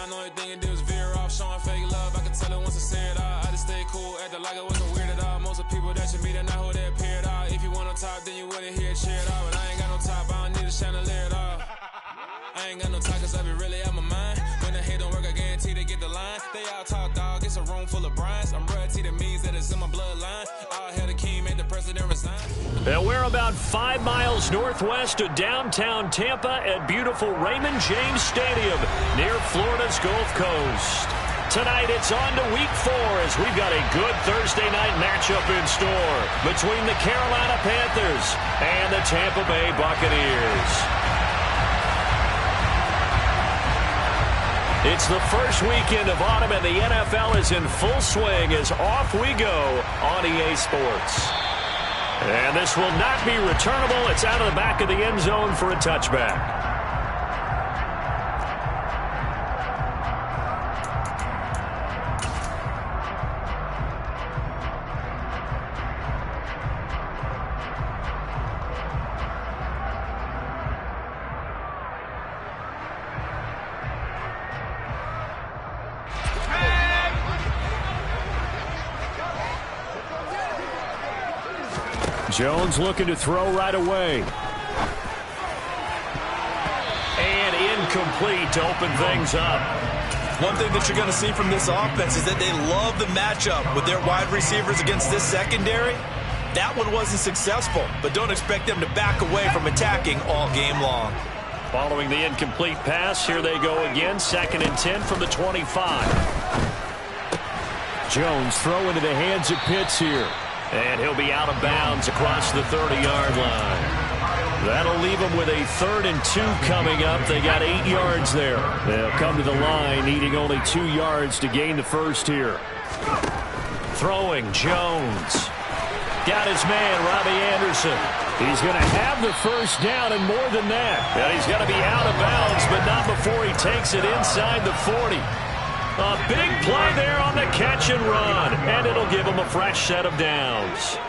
line, only thing it did was veer off. Showing fake love, I could tell it once I said it all. I just stayed cool, acted like it wasn't weird at all. Most of the people that you meet are not who they appear at all. If you want on top, then you wouldn't hear it cheered all. But I ain't got no top, I don't need a chandelier at all. I ain't got no talk, cause I be really out my mind. When the hate don't work, I guarantee they get the line. They all talk, dog, it's a room full of brines. I'm royalty, that means that it's in my bloodline. All hail the king, made the president resign. And we're about 5 miles northwest of downtown Tampa at beautiful Raymond James Stadium near Florida's Gulf Coast. Tonight it's on to week 4 as we've got a good Thursday night matchup in store between the Carolina Panthers and the Tampa Bay Buccaneers. It's the first weekend of autumn, and the NFL is in full swing as off we go on EA Sports. And this will not be returnable. It's out of the back of the end zone for a touchback. Jones looking to throw right away. And incomplete to open things up. One thing that you're going to see from this offense is that they love the matchup with their wide receivers against this secondary. That one wasn't successful, but don't expect them to back away from attacking all game long. Following the incomplete pass, here they go again. 2nd and 10 from the 25. Jones throw into the hands of Pitts here. And he'll be out of bounds across the 30-yard line. That'll leave them with a 3rd and 2 coming up. They got 8 yards there. They'll come to the line, needing only 2 yards to gain the first here. Throwing, Jones. Got his man, Robbie Anderson. He's going to have the first down and more than that. And he's going to be out of bounds, but not before he takes it inside the 40. A big play there on the catch and run, and it'll give him a fresh set of downs.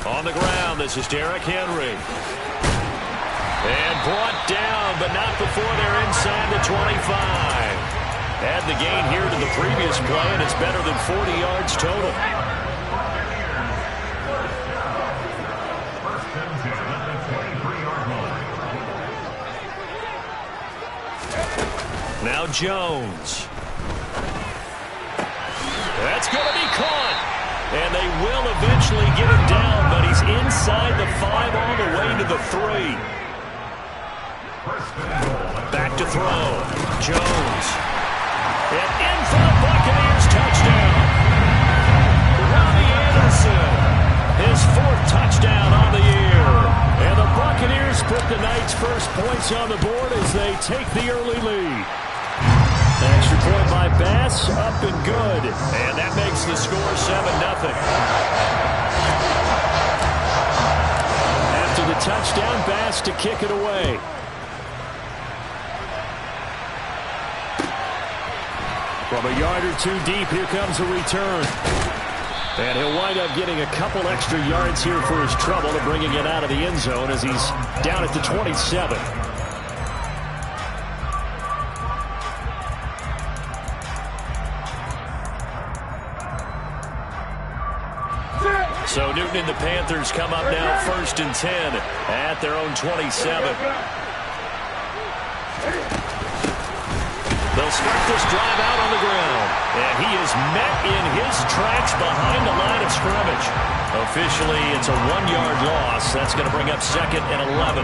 On the ground, this is Derrick Henry. And brought down, but not before they're inside the 25. Add the gain here to the previous play, and it's better than 40 yards total. Now Jones. That's going to be caught. And they will eventually get him down, but he's inside the 5 all the way to the 3. Back to throw. Jones. And in for the Buccaneers touchdown. Robbie Anderson. His 4th touchdown on the year. And the Buccaneers put the night's first points on the board as they take the early lead. Extra point by Bass, up and good. And that makes the score 7-0. After the touchdown, Bass to kick it away. From a yard or 2 deep, here comes a return. And he'll wind up getting a couple extra yards here for his trouble and bringing it out of the end zone as he's down at the 27. So Newton and the Panthers come up now 1st and 10 at their own 27. They'll start this drive out on the ground. And he is met in his tracks behind the line of scrimmage. Officially, it's a 1-yard loss. That's going to bring up 2nd and 11.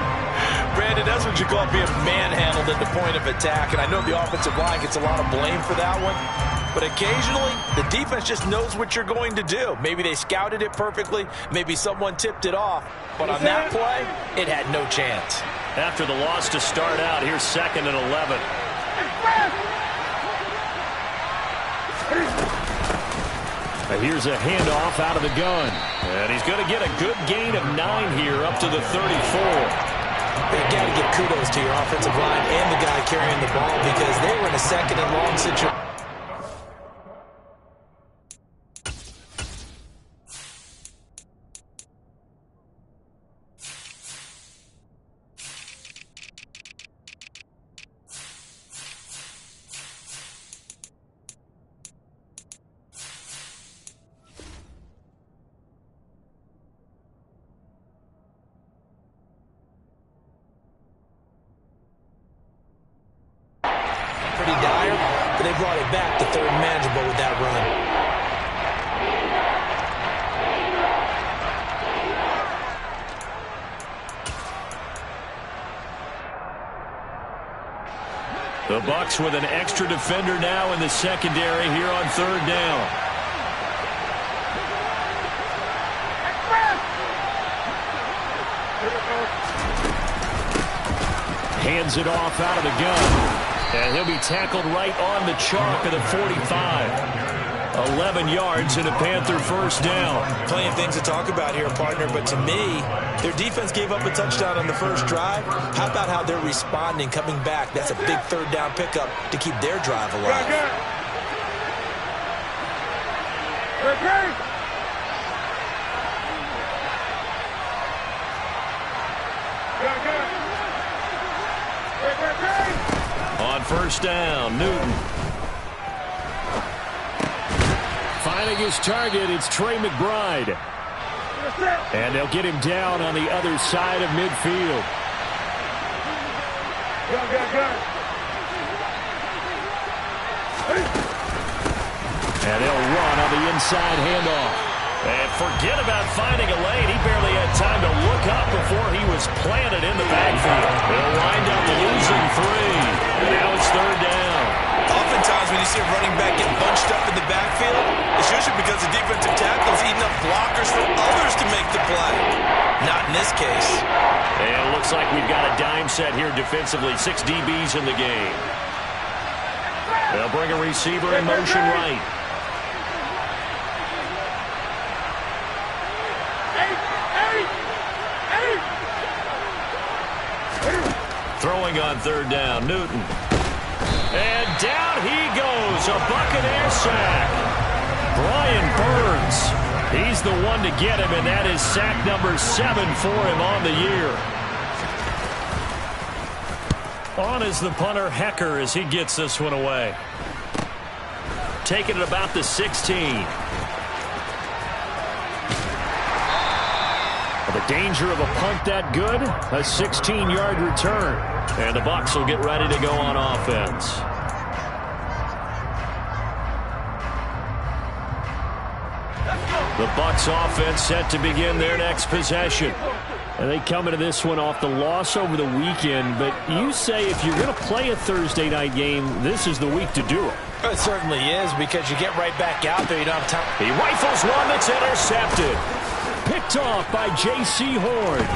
Brandon, that's what you call being manhandled at the point of attack. And I know the offensive line gets a lot of blame for that one. But occasionally, the defense just knows what you're going to do. Maybe they scouted it perfectly. Maybe someone tipped it off. But on that play, it had no chance. After the loss to start out, here's 2nd and 11. Here's a handoff out of the gun. And he's going to get a good gain of 9 here up to the 34. You've got to give kudos to your offensive line and the guy carrying the ball because they were in a 2nd and long situation. they brought it back to third and manageable with that run. The Bucs with an extra defender now in the secondary here on third down. Hands it off out of the gun. And he'll be tackled right on the chalk of the 45. 11 yards and a Panther first down. Plenty of things to talk about here, partner, but to me, their defense gave up a touchdown on the first drive. How about how they're responding, coming back? That's a big third down pickup to keep their drive alive. On first down, Newton. Finding his target, it's Trey McBride. And they'll get him down on the other side of midfield. And they'll run on the inside handoff. And forget about finding a lane. He barely had time to look up before he was planted in the backfield. They'll wind up losing 3. And now it's third down. Oftentimes when you see a running back get bunched up in the backfield, it's usually because the defensive tackle is eating up blockers for others to make the play. Not in this case. And it looks like we've got a dime set here defensively. 6 DBs in the game. They'll bring a receiver in motion right. Throwing on third down, Newton. And down he goes, a Buccaneer sack. Brian Burns, he's the one to get him, and that is sack number 7 for him on the year. On is the punter, Hecker, as he gets this one away. Taking it about the 16. The danger of a punt that good, a 16-yard return. And the Bucs will get ready to go on offense. The Bucs offense set to begin their next possession. And they come into this one off the loss over the weekend. But you say if you're going to play a Thursday night game, this is the week to do it. It certainly is, because you get right back out there. You don't have time. He rifles one that's intercepted. Picked off by J.C. Horn.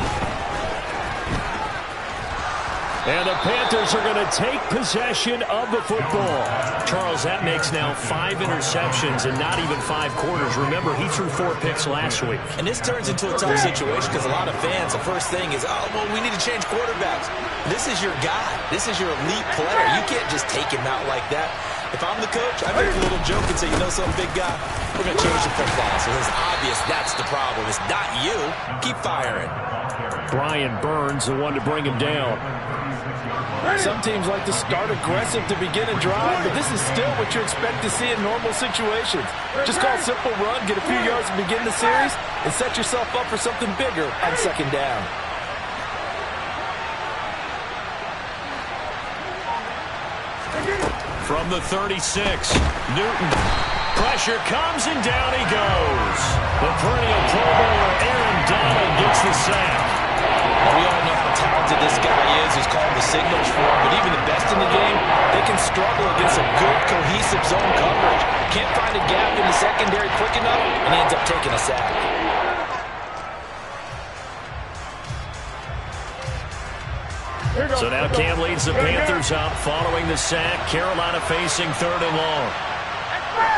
And the Panthers are going to take possession of the football. Charles, that makes now 5 interceptions in not even 5 quarters. Remember, he threw 4 picks last week. And this turns into a tough situation because a lot of fans, the first thing is, oh, well, we need to change quarterbacks. This is your guy. This is your elite player. You can't just take him out like that. If I'm the coach, I make a little joke and say, you know something, big guy? We're going to change the football. So it's obvious that's the problem. It's not you. Keep firing. Brian Burns, the one to bring him down. Some teams like to start aggressive to begin a drive, but this is still what you expect to see in normal situations. Just call a simple run, get a few yards to begin the series, and set yourself up for something bigger on second down. From the 36, Newton. Pressure comes and down he goes. The perennial Pro Bowler Aaron Donald gets the sack. Well, we all know how talented this guy is. He's called the signals for him, but even the best in the game, they can struggle against a good, cohesive zone coverage. Can't find a gap in the secondary quick enough, and he ends up taking a sack. So now Cam leads the Panthers up following the sack. Carolina facing third and long.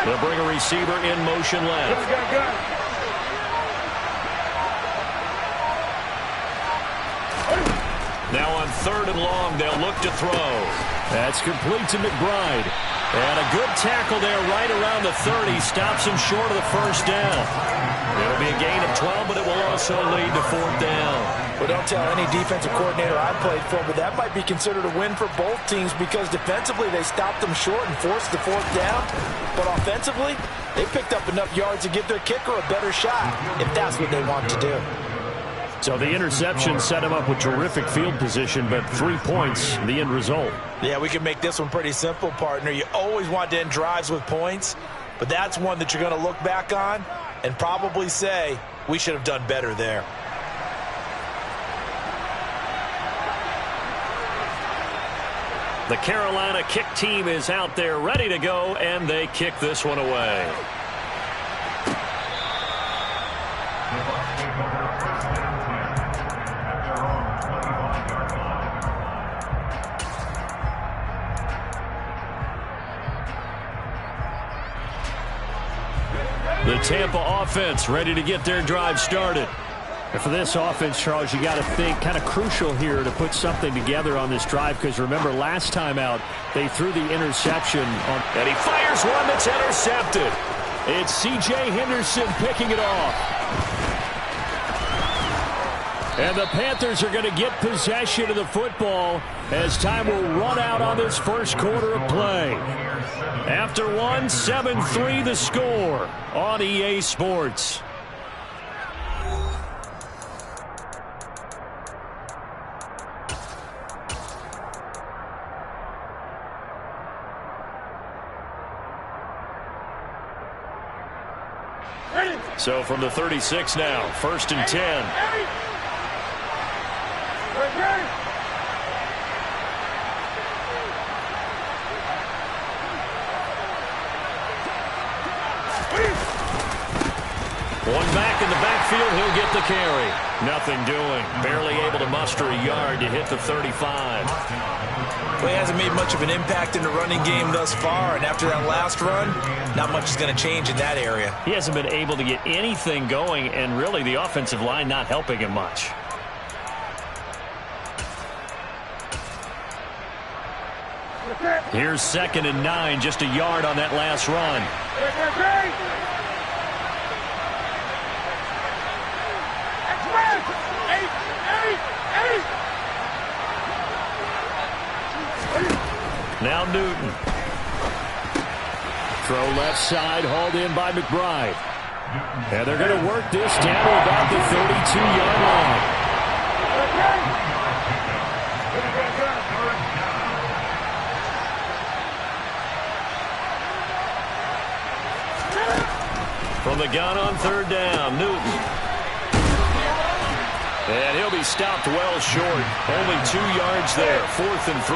They'll bring a receiver in motion left. Now on third and long, they'll look to throw. That's complete to McBride. And a good tackle there right around the 30. Stops him short of the first down. It'll be a gain of 12, but it will also lead to fourth down. Well, don't tell any defensive coordinator I played for, but that might be considered a win for both teams because defensively they stopped them short and forced the fourth down. But offensively, they picked up enough yards to give their kicker a better shot if that's what they want to do. So the interception set him up with terrific field position, but 3 points, the end result. Yeah, we can make this one pretty simple, partner. You always want to end drives with points, but that's one that you're going to look back on and probably say, we should have done better there. The Carolina kick team is out there ready to go, and they kick this one away. The Tampa offense ready to get their drive started. And for this offense, Charles, you got to think kind of crucial here to put something together on this drive, because remember last time out they threw the interception on, and he fires one that's intercepted. It's C.J. Henderson picking it off. And the Panthers are going to get possession of the football as time will run out on this first quarter of play. After one, 7-3 the score on EA Sports. So from the 36 now, 1st and 10. One back in the backfield, he'll get the carry. Nothing doing. Barely able to muster a yard to hit the 35. Well, he hasn't made much of an impact in the running game thus far, and after that last run, not much is going to change in that area. He hasn't been able to get anything going, and really the offensive line not helping him much. Here's 2nd and 9, just a yard on that last run. Now Newton. Throw left side, hauled in by McBride. And they're going to work this down to about the 32-yard line. From the gun on 3rd down, Newton. And he'll be stopped well short. Only 2 yards there. 4th and 3.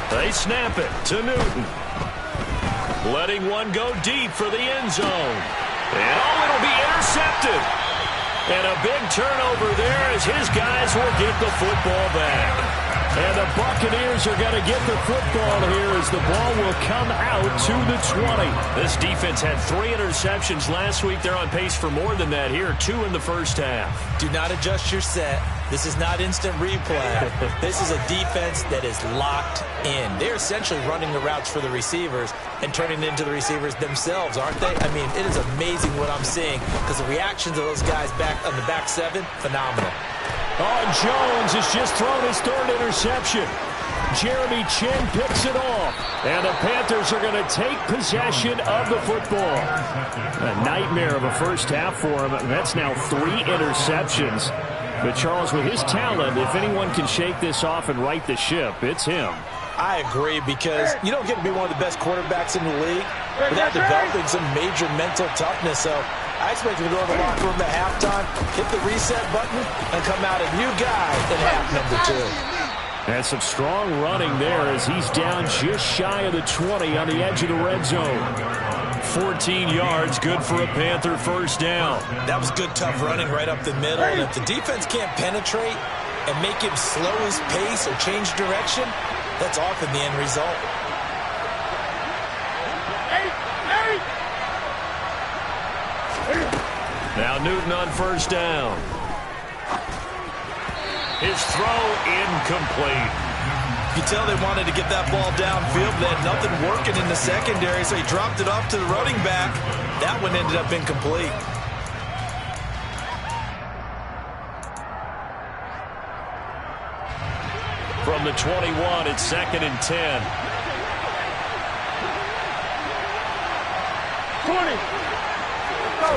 They snap it to Newton. Letting one go deep for the end zone. And it'll be intercepted. And a big turnover there as his guys will get the football back. And the Buccaneers are going to get the football here as the ball will come out to the 20. This defense had 3 interceptions last week. They're on pace for more than that here. 2 in the first half. Do not adjust your set. This is not instant replay. This is a defense that is locked in. They're essentially running the routes for the receivers and turning it into the receivers themselves, aren't they? I mean, it is amazing what I'm seeing because the reactions of those guys back on the back 7, phenomenal. Oh, Jones has just thrown his 3rd interception. Jeremy Chin picks it off. And the Panthers are going to take possession of the football. A nightmare of a first half for him. That's now 3 interceptions. But Charles, with his talent, if anyone can shake this off and right the ship, it's him. I agree, because you don't get to be one of the best quarterbacks in the league without developing some major mental toughness. So I expect him to go to the locker room at halftime, hit the reset button, and come out a new guy in half number 2. And some strong running there as he's down just shy of the 20 on the edge of the red zone. 14 yards, good for a Panther first down. That was good, tough running right up the middle. And if the defense can't penetrate and make him slow his pace or change direction, that's often the end result. Now Newton on first down. His throw incomplete. You tell they wanted to get that ball downfield. They had nothing working in the secondary, so he dropped it off to the running back. That one ended up incomplete. from the 21. It's 2nd and 10. 20. Go.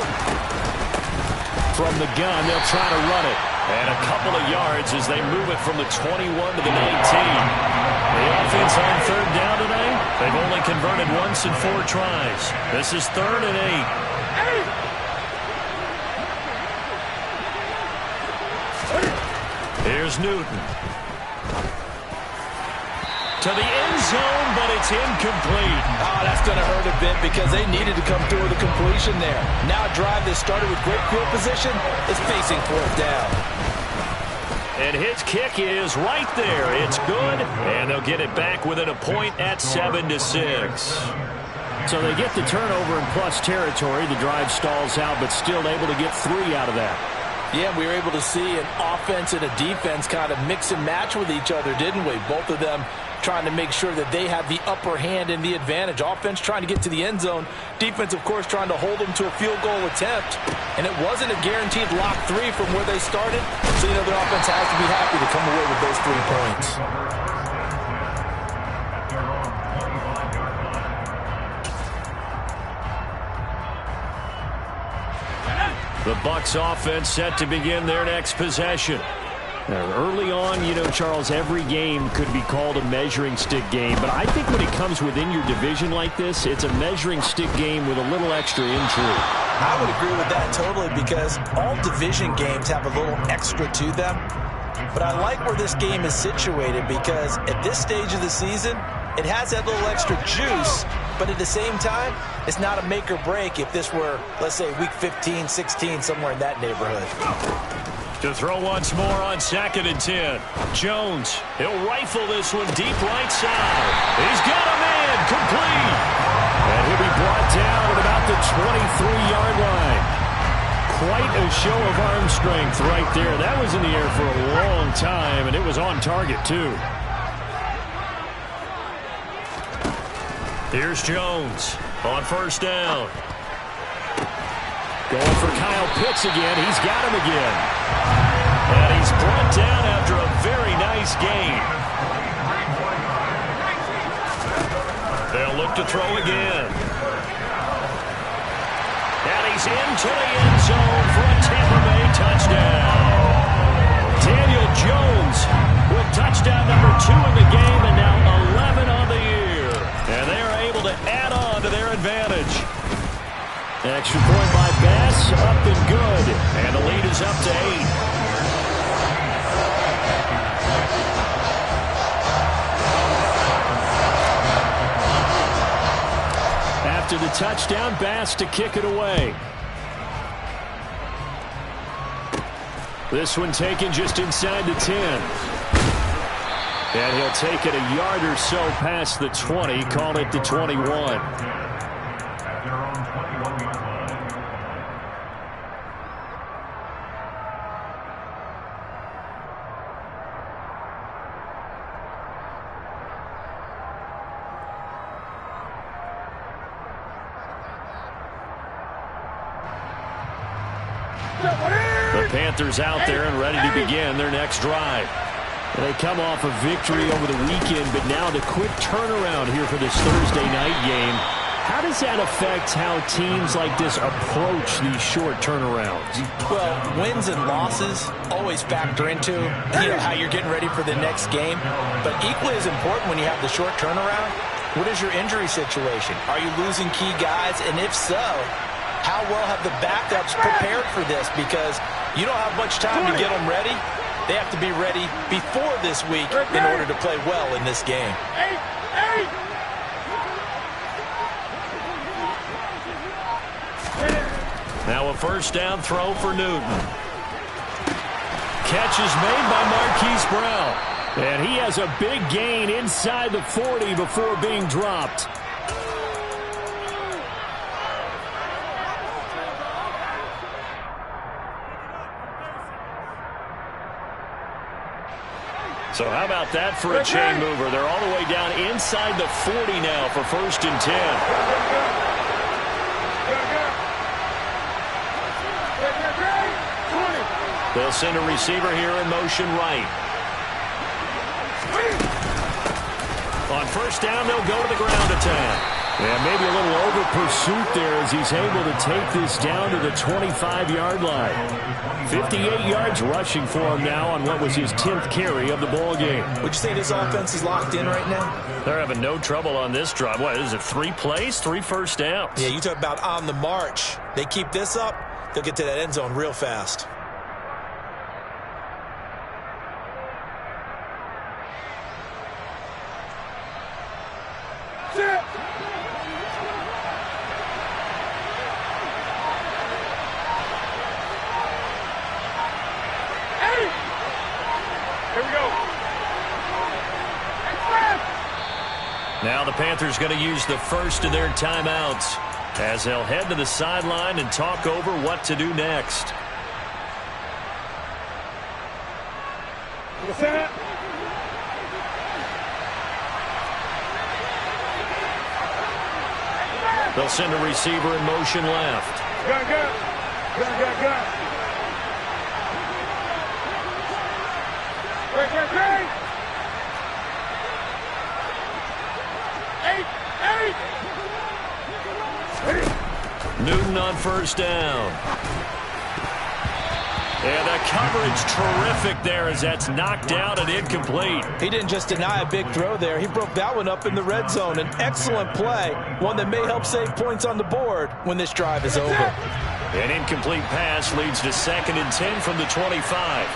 From the gun, they'll try to run it. And a couple of yards as they move it from the 21 to the 19. The offense on 3rd down today, they've only converted once in 4 tries. This is 3rd and 8. Here's Newton. To the end zone, but it's incomplete. Oh, that's going to hurt a bit because they needed to come through with a completion there. Now a drive that started with great field position is facing 4th down. And his kick is right there. It's good, and they'll get it back within a point at 7-6. So they get the turnover in plus territory. The drive stalls out, but still able to get 3 out of that. Yeah, we were able to see an offense and a defense kind of mix and match with each other, didn't we? Both of them trying to make sure that they have the upper hand and the advantage. Offense trying to get to the end zone. Defense, of course, trying to hold them to a field goal attempt. And it wasn't a guaranteed lock 3 from where they started. So, you know, their offense has to be happy to come away with those 3 points. The Bucs offense set to begin their next possession. Early on, you know, Charles, every game could be called a measuring stick game. But I think when it comes within your division like this, it's a measuring stick game with a little extra intrigue. I would agree with that totally because all division games have a little extra to them. But I like where this game is situated because at this stage of the season, it has that little extra juice. But at the same time, it's not a make or break if this were, let's say, week 15, 16, somewhere in that neighborhood. To throw once more on 2nd and 10. Jones, he'll rifle this one deep right side. He's got a man, complete. And he'll be brought down at about the 23-yard line. Quite a show of arm strength right there. That was in the air for a long time, and it was on target, too. Here's Jones on 1st down. Going for Kyle Pitts again. He's got him again. And he's brought down after a very nice gain. They'll look to throw again. And he's into the end zone for a Tampa Bay touchdown. Daniel Jones with touchdown number 2 in the game and now 11 on the year. And they are able to add on to their advantage. Extra point by Bass, up and good. And the lead is up to 8. After the touchdown, Bass to kick it away. This one taken just inside the 10. And he'll take it a yard or so past the 20, call it the 21. The Panthers out there and ready to begin their next drive. They come off a victory over the weekend, but now the quick turnaround here for this Thursday night game. How does that affect how teams like this approach these short turnarounds? Well, wins and losses always factor into how you're getting ready for the next game. But equally as important when you have the short turnaround, what is your injury situation? Are you losing key guys? And if so, how well have the backups prepared for this? Because you don't have much time to get them ready. They have to be ready before this week in order to play well in this game. Now a 1st down throw for Newton. Catch is made by Marquise Brown. And he has a big gain inside the 40 before being dropped. So how about that for a chain mover? They're all the way down inside the 40 now for 1st and 10. They'll send a receiver here in motion right. On first down, they'll go to the ground attack. And maybe a little over pursuit there as he's able to take this down to the 25-yard line. 58 yards rushing for him now on what was his 10th carry of the ball game. Would you say this offense is locked in right now? They're having no trouble on this drive. What is it, 3 plays, 3 first downs? Yeah, you talk about on the march. They keep this up, they'll get to that end zone real fast. Now the Panthers going to use the first of their timeouts as they'll head to the sideline and talk over what to do next. They'll send a receiver in motion left. Newton on first down. And the coverage terrific there as that's knocked out and incomplete. He didn't just deny a big throw there. He broke that one up in the red zone. An excellent play, one that may help save points on the board when this drive is over. An incomplete pass leads to 2nd and 10 from the 25.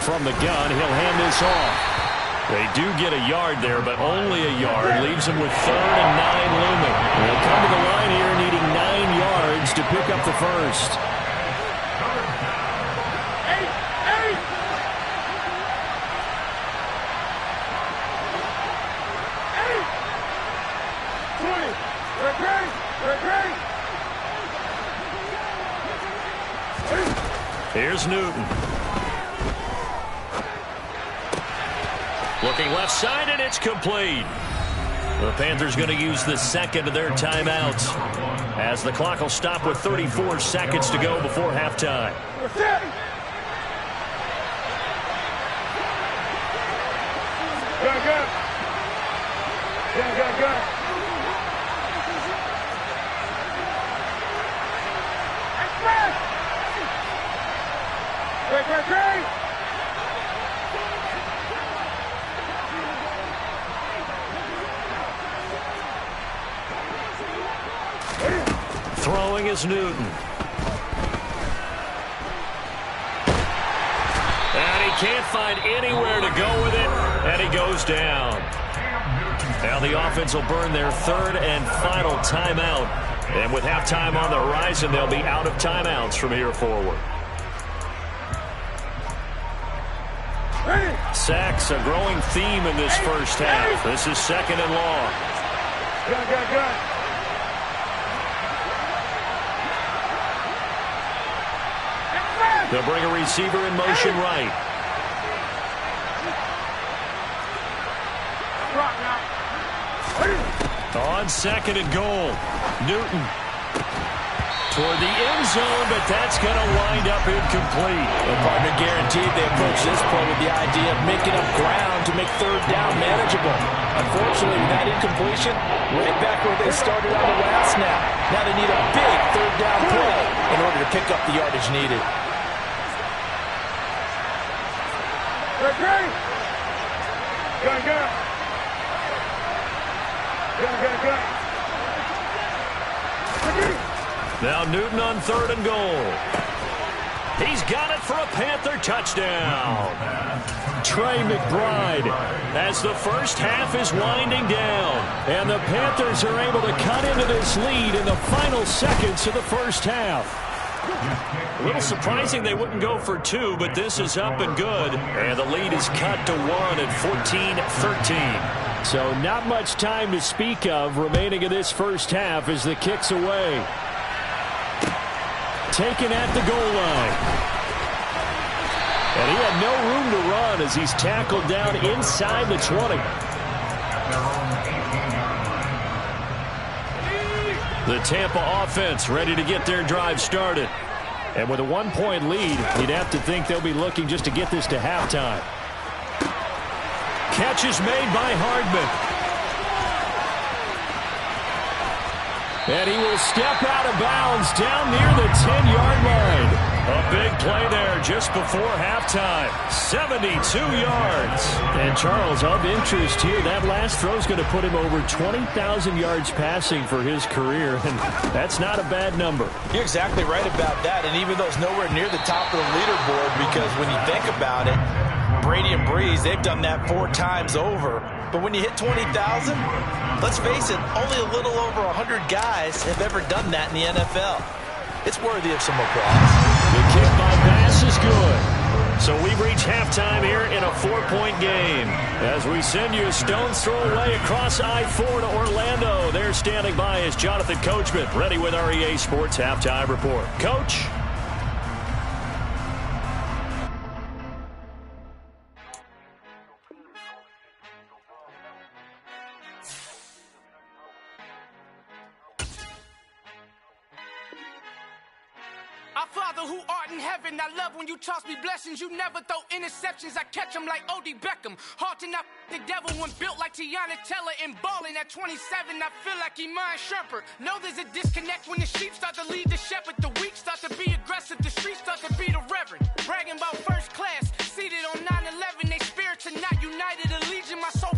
From the gun, he'll hand this off. They do get a yard there, but only a yard. Leaves them with 3rd and 9 looming. They'll come to the line here needing 9 yards to pick up the first. Here's Newton. Looking left side, and it's complete. The Panthers going to use the 2nd of their timeouts as the clock will stop with 34 seconds to go before halftime. Throwing is Newton. And he can't find anywhere to go with it, and he goes down. Now the offense will burn their 3rd and final timeout. And with halftime on the horizon, they'll be out of timeouts from here forward. Sacks, a growing theme in this first half. This is 2nd and long. They'll bring a receiver in motion right. On 2nd and goal. Newton toward the end zone, but that's going to wind up incomplete. The partner guaranteed they approach this play with the idea of making up ground to make 3rd down manageable. Unfortunately, with that incompletion, right back where they started on the last snap. Now they need a big 3rd down play in order to pick up the yardage needed. Now Newton on 3rd and goal. He's got it for a Panther touchdown. Trey McBride as the first half is winding down. And the Panthers are able to cut into this lead in the final seconds of the first half. A little surprising they wouldn't go for 2, but this is up and good. And the lead is cut to 1 at 14-13. So not much time to speak of remaining in this first half as the kick's away. Taken at the goal line. And he had no room to run as he's tackled down inside the 20. The Tampa offense ready to get their drive started. And with a 1-point lead, you'd have to think they'll be looking just to get this to halftime. Catch is made by Hardman. And he will step out of bounds down near the 10-yard line. A big play there just before halftime. 72 yards. And Charles, of interest here, that last throw is going to put him over 20,000 yards passing for his career. And that's not a bad number. You're exactly right about that. And even though it's nowhere near the top of the leaderboard, because when you think about it, Brady and Breeze, they've done that 4 times over. But when you hit 20,000, let's face it, only a little over 100 guys have ever done that in the NFL. It's worthy of some applause. The kick by Bass is good. So we reach halftime here in a 4-point game. As we send you a stone's throw away across I-4 to Orlando. There standing by is Jonathan Coachman, ready with our EA Sports Halftime Report. Coach. Who art in heaven, I love when you toss me blessings. You never throw interceptions, I catch them like O.D. Beckham. Hard to not the devil when built like Tiana Teller and balling at 27. I feel like Iman Shumpert. Know there's a disconnect when the sheep start to lead the shepherd. The weak start to be aggressive, the streets start to be the reverend. Bragging about first class, seated on 9/11. They spirits are not united. A legion, my soul